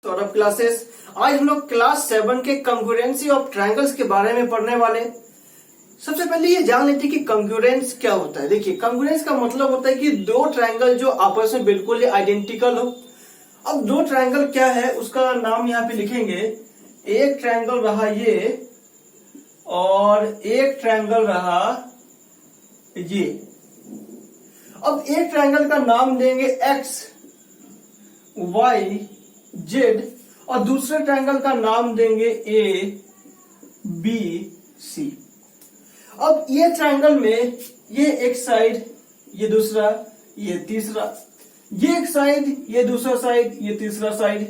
Saurabh classes. आज हम लोग क्लास 7 के कंग्रुएंसी ऑफ ट्रायंगल्स के बारे में पढ़ने वाले। सबसे पहले ये जान लेते हैं कि कंग्रुएंस क्या होता है। देखिए, कंग्रुएंस का मतलब होता है कि दो ट्रायंगल जो आपस में बिल्कुल आइडेंटिकल हो। अब दो ट्रायंगल क्या है उसका नाम यहाँ पे लिखेंगे। एक ट्रायंगल रहा ये और एक ट्रायंगल रहा ये। अब एक ट्रायंगल का नाम देंगे एक्स वाई जेड और दूसरे ट्रायंगल का नाम देंगे ए बी सी। अब ये ट्रायंगल में ये एक साइड, ये दूसरा, ये तीसरा, ये एक साइड, ये दूसरा साइड, ये तीसरा साइड,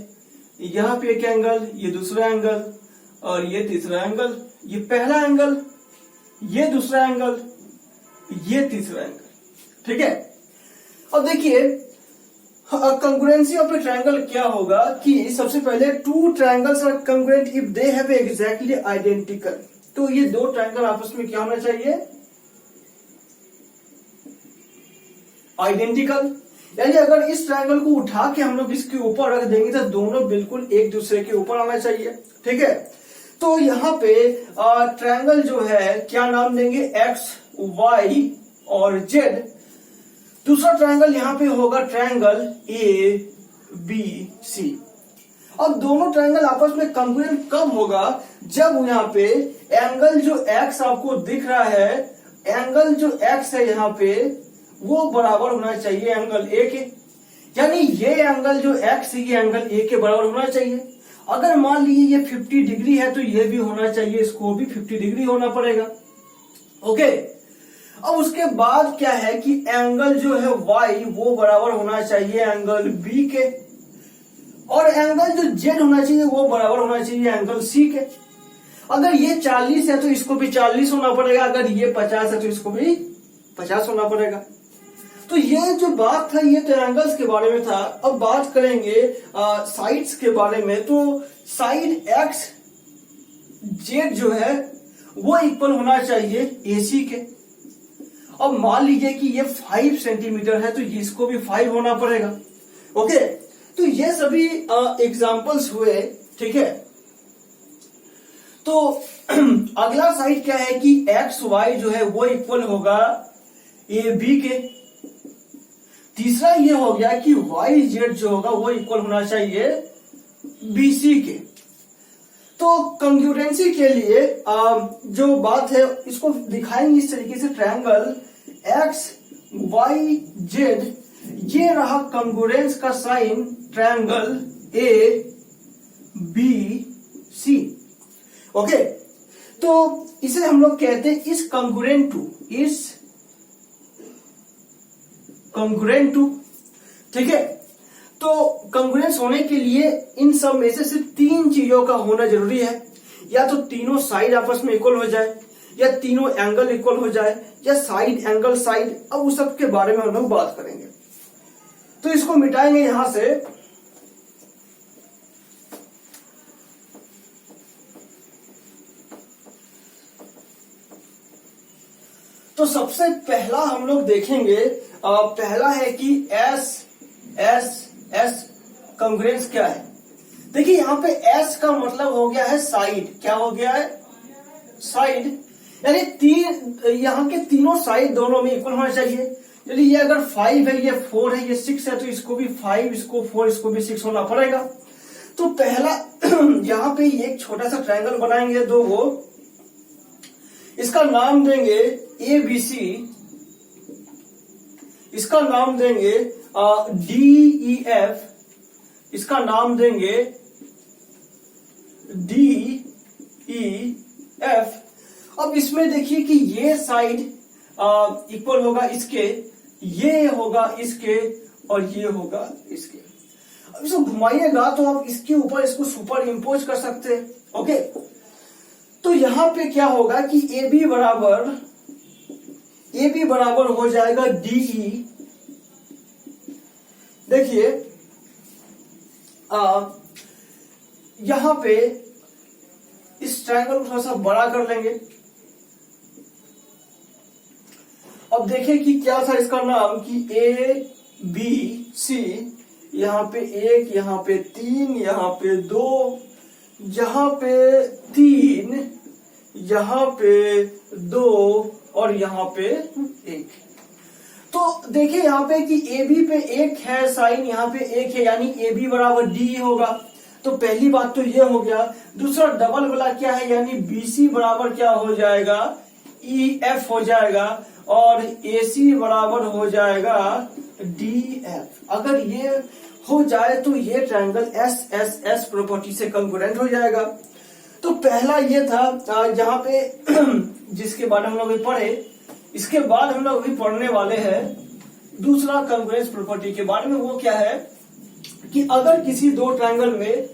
यहां पे एक एंगल, ये दूसरा एंगल और ये तीसरा एंगल, ये पहला एंगल, ये दूसरा एंगल, ये तीसरा एंगल। ठीक है। अब देखिए कंग्रुएंसी ऑफ ए ट्रायंगल क्या होगा कि सबसे पहले two triangles are congruent if they have exactly identical. तो ये दो ट्रायंगल आपस में क्या होना चाहिए? आइडेंटिकल। यानी अगर इस ट्रायंगल को उठा के हम लोग इसके ऊपर रख देंगे तो दोनों बिल्कुल एक दूसरे के ऊपर आना चाहिए। ठीक है। तो यहाँ पे ट्रायंगल जो है क्या नाम देंगे? एक्स वाई और जेड। दूसरा ट्रायंगल यहां पे होगा ट्रायंगल ए बी सी। अब दोनों ट्रायंगल आपस में कंग्रुएंट कब होगा? जब यहां पे एंगल जो एक्स आपको दिख रहा है, एंगल जो एक्स है यहां पे वो बराबर होना चाहिए एंगल ए के। यानी ये एंगल जो एक्स है ये एंगल ए के बराबर होना चाहिए। अगर मान लीजिए ये 50 डिग्री है तो ये भी होना चाहिए, इसको भी 50 डिग्री होना पड़ेगा। ओके। अब उसके बाद क्या है कि एंगल जो है y वो बराबर होना चाहिए एंगल b के और एंगल जो z होना चाहिए वो बराबर होना चाहिए एंगल c के। अगर ये 40 है तो इसको भी 40 होना पड़ेगा, अगर ये 50 है तो इसको भी 50 होना पड़ेगा। तो ये जो बात था ये तो एंगल्स के बारे में था। अब बात करेंगे साइड्स के बारे में। तो साइड x z जो है वो इक्वल होना चाहिए AC के। अब मान लीजिए कि ये 5 सेंटीमीटर है तो इसको भी 5 होना पड़ेगा। ओके। तो ये सभी एग्जांपल्स हुए। ठीक है। तो अगला साइड क्या है कि एक्स वाई जो है वो इक्वल होगा ए बी के। तीसरा ये हो गया कि वाई जेड जो होगा वो इक्वल होना चाहिए बी सी के। तो कंग्रुएंसी के लिए जो बात है इसको दिखाएंगे इस तरीके से। ट्रायंगल एक्स वाई जेड ये रहा कंग्रुएंस का sign triangle A B C. Okay. तो इसे हम लोग कहते हैं इस कंग्रुएंट टू। ठीक है। तो कंग्रुएंस होने के लिए इन सब में से सिर्फ 3 चीजों का होना जरूरी है। या तो तीनों साइड आपस में इक्वल हो जाए, या तीनों एंगल इक्वल हो जाए, या साइड एंगल साइड। अब उस सब के बारे में हम लोग बात करेंगे। तो इसको मिटाएंगे यहां से। तो सबसे पहला हम लोग देखेंगे, पहला है कि एस एस एस कंग्रुएंस क्या है। देखिए यहां पे एस का मतलब हो गया है साइड। क्या हो गया है? साइड। यानी यहाँ के तीनों साइड दोनों में इक्वल होना चाहिए। यदि ये अगर 5 है, ये 4 है, ये 6 है तो इसको भी 5, इसको 4, इसको भी 6 होना पड़ेगा। तो पहला यहाँ पे एक छोटा सा ट्रायंगल बनाएंगे दो वो। इसका नाम देंगे ए बी सी। इसका नाम देंगे डी ई एफ। इसका नाम देंगे डी ई एफ। अब इसमें देखिए कि ये साइड इक्वल होगा इसके, ये होगा इसके और ये होगा इसके। अब इसको घुमाइएगा तो आप इसके ऊपर इसको सुपर इम्पोज कर सकते हैं। ओके। तो यहां पे क्या होगा कि ए बी बराबर हो जाएगा डीई। देखिए यहां पे इस ट्रायंगल को थोड़ा सा बड़ा कर लेंगे। अब देखिए कि क्या था इसका नाम कि ए बी सी यहाँ पे 1, यहाँ पे 3, यहाँ पे 2, यहाँ पे 3, यहाँ पे 2 और यहाँ पे 1। तो देखिए यहाँ पे कि ए बी पे 1 है साइन, यहाँ पे 1 है, यानी ए बी बराबर डी होगा। तो पहली बात तो ये हो गया। दूसरा डबल वाला क्या है, यानी बी सी बराबर क्या हो जाएगा, ई एफ हो जाएगा, और ए सी बराबर हो जाएगा डी एफ। अगर ये हो जाए तो ये triangle S S S property से कंकरेंट हो जाएगा। तो पहला ये था जहां पे जिसके बारे में हम लोग पढ़े। इसके बाद हम लोग अभी पढ़ने वाले हैं दूसरा कंकरेंस प्रॉपर्टी के बारे में। वो क्या है कि अगर किसी दो ट्रायंगल में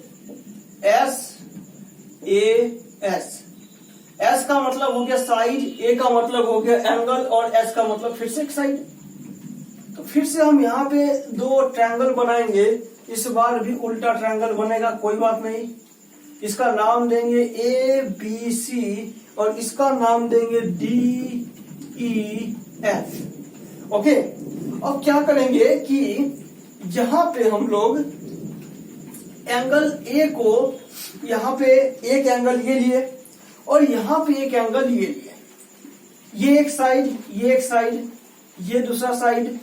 एस ए एस, एस का मतलब हो गया साइड, ए का मतलब हो गया एंगल, और एस का मतलब फिर से एक साइड। तो फिर से हम यहाँ पे दो ट्रायंगल बनाएंगे। इस बार भी उल्टा ट्रायंगल बनेगा, कोई बात नहीं। इसका नाम देंगे ए बी सी और इसका नाम देंगे डी ई एफ। ओके, अब क्या करेंगे कि जहां पे हम लोग एंगल ए को, यहाँ पे एक एंगल ये लिए और यहाँ पे एक एंगल ये लिए, ये एक साइड, ये एक साइड, ये दूसरा साइड,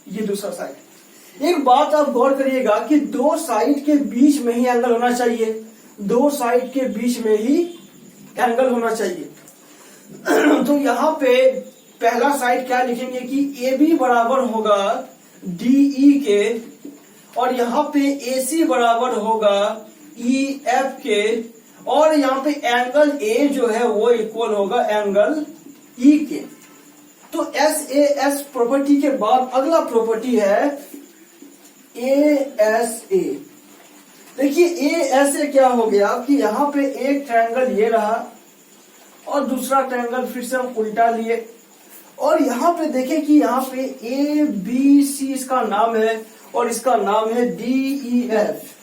ये दूसरा साइड। एक बात आप गौर करिएगा कि दो साइड के बीच में ही एंगल होना चाहिए, दो साइड के बीच में ही एंगल होना चाहिए। तो यहाँ पे पहला साइड क्या लिखेंगे कि ए बी बराबर होगा डीई के, और यहाँ पे ए सी बराबर होगा ई एफ के, और यहाँ पे एंगल ए जो है वो इक्वल होगा एंगल ई के। तो एस ए एस प्रॉपर्टी के बाद अगला प्रॉपर्टी है ए एस ए। देखिए ए एस ए क्या हो गया कि यहाँ पे एक ट्रायंगल ये रहा और दूसरा ट्रायंगल फिर से हम उल्टा लिए, और यहाँ पे देखें कि यहाँ पे ए बी सी इसका नाम है और इसका नाम है डी ई एफ।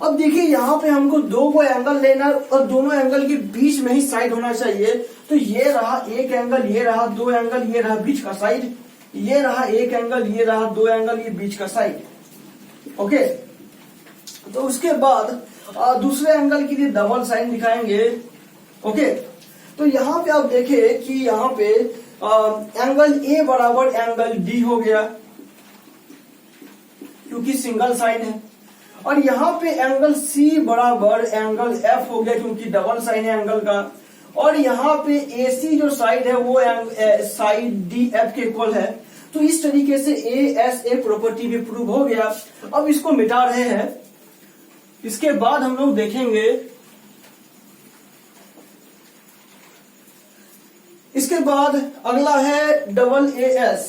अब देखिए यहाँ पे हमको दो को एंगल लेना और दोनों एंगल के बीच में ही साइड होना चाहिए। तो ये रहा एक एंगल, ये रहा दो एंगल, ये रहा बीच का साइड, ये रहा एक एंगल, ये रहा दो एंगल, ये बीच का साइड। ओके, तो उसके बाद दूसरे एंगल के लिए डबल साइन दिखाएंगे। ओके, तो यहाँ पे आप देखें कि यहाँ पे एंगल ए बराबर एंगल डी हो गया क्योंकि सिंगल साइन है, और यहाँ पे एंगल सी बराबर एंगल एफ हो गया क्योंकि डबल साइन है एंगल का, और यहाँ पे ए सी जो साइड है वो साइड डी एफ के इक्वल है। तो इस तरीके से ए एस ए प्रॉपर्टी भी प्रूव हो गया। अब इसको मिटा रहे हैं। इसके बाद हम लोग देखेंगे, इसके बाद अगला है डबल ए एस।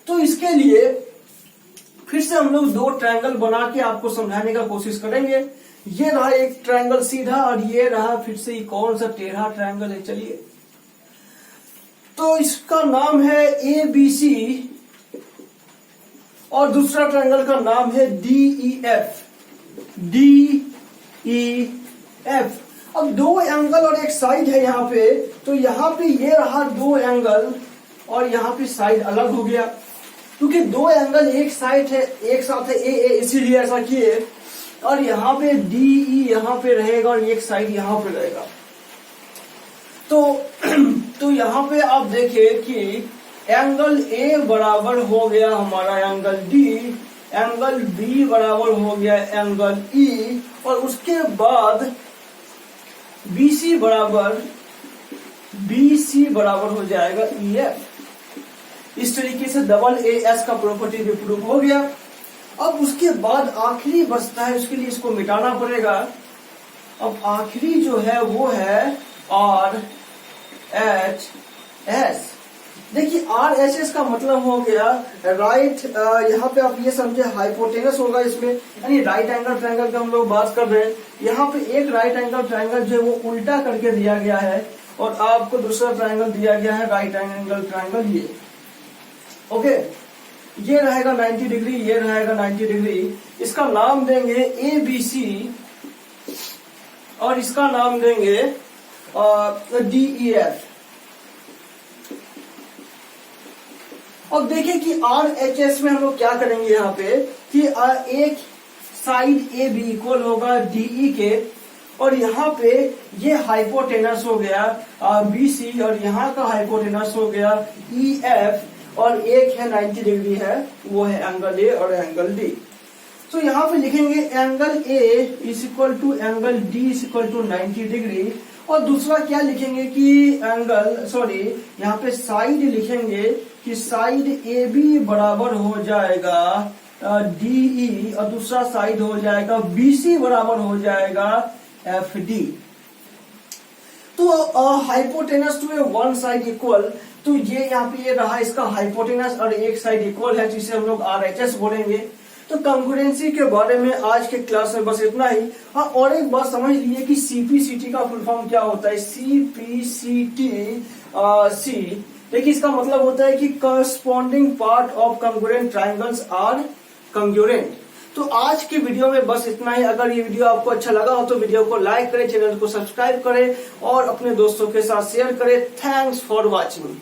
तो इसके लिए फिर से हम लोग दो ट्रायंगल बना के आपको समझाने का कोशिश करेंगे। ये रहा एक ट्रायंगल सीधा और ये रहा फिर से कौन सा टेढ़ा ट्रायंगल है। चलिए, तो इसका नाम है ए बी सी और दूसरा ट्रायंगल का नाम है D E F, D E F. अब दो एंगल और एक साइड है यहाँ पे, तो यहाँ पे ये रहा दो एंगल और यहाँ पे साइड अलग हो गया क्योंकि दो एंगल एक साइड है, एक साथ है ए ए, इसीलिए ऐसा किए। और यहाँ पे डी ई यहाँ पे रहेगा और एक साइड यहाँ पे रहेगा। तो यहाँ पे आप देखिए कि एंगल ए बराबर हो गया हमारा एंगल डी, एंगल बी बराबर हो गया एंगल ई, और उसके बाद BC बराबर हो जाएगा EF। इस तरीके से डबल ए एस का प्रॉपर्टी भी प्रूव हो गया। अब उसके बाद आखिरी बचता है, उसके लिए इसको मिटाना पड़ेगा। अब आखिरी जो है वो है R H S। देखिए R H S का मतलब हो गया राइट, यहाँ पे आप ये समझे हाइपोटेनस होगा इसमें, यानी राइट एंगल ट्रायंगल का हम लोग बात कर रहे हैं। यहाँ पे एक राइट एंगल ट्रायंगल जो है वो उल्टा करके दिया गया है और आपको दूसरा ट्रायंगल दिया गया है राइट एंगल ट्रायंगल ये। ओके, ये रहेगा 90 डिग्री, ये रहेगा 90 डिग्री। इसका नाम देंगे ए बी सी और इसका नाम देंगे डी ई एफ। अब देखिए कि RHS में हम लोग क्या करेंगे यहाँ पे कि एक साइड ए बी इक्वल होगा DE के, और यहाँ पे ये हाइपोटेनस हो गया BC, और यहाँ का हाइपोटेनस हो गया EF, और एक है 90 डिग्री है, वो है एंगल A और एंगल D। तो यहाँ पे लिखेंगे angle A is equal to angle D is equal to 90 degree, और दूसरा क्या लिखेंगे कि यहाँ पे साइड लिखेंगे कि साइड AB बराबर हो जाएगा DE, और दूसरा साइड हो जाएगा BC बराबर हो जाएगा FD। तो hypotenuse to a one side equal, तो ये यहाँ पे ये रहा इसका हाइपोटेनस, और एक साइड इक्वल है जिसे हम लोग RHS बोलेंगे। तो कंकरेंसी के बारे में आज के क्लास में बस इतना ही। हाँ, और एक बात समझ लीजिए कि CPCT का फुल फॉर्म क्या होता है। CPCT C, देखिए इसका मतलब होता है कि corresponding part of congruent triangles are congruent. तो आज की वीडियो में बस इतना ही। अगर ये वीडियो आपको अच्छा लगा हो तो वीडियो को लाइक करें, चैनल को सब्सक्राइब करें और अपने दोस्तों के साथ शेयर करें। Thanks for watching.